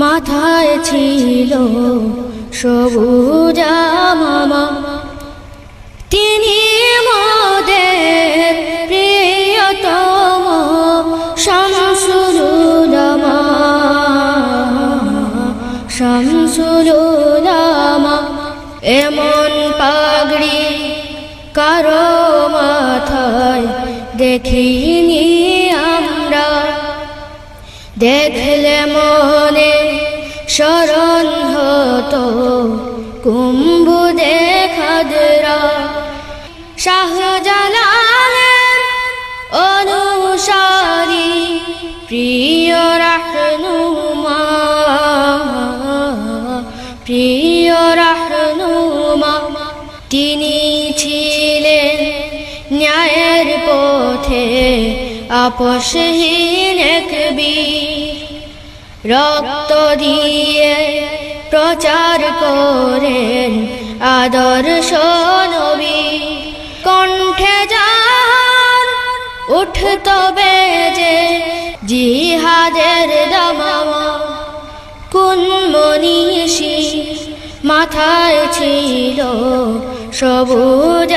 মাথায় ছিল সবুজ মামা, তিনি মোদের প্রিয়তম শামসুল উলামা, শামসুল উলামা। এমন পাগড়ি কারো মাথায় দেখিনি আমরা, দেখলে মনে স্মরণ হতো কুম্ভুদে খাদরা। শাহজালালের অনুসারী প্রিয় রাহনুমা, প্রিয় রাহনুমা। তিনি ছিলেন ন্যায়ের পথে আপোষহীন এক বীর, রক্ত দিয়ে প্রচার করেন আদর্শ নবী। কণ্ঠে যার উঠত বেজে জিহাদের দামামা, কোন মনীষী মাথায় ছিল সবুজ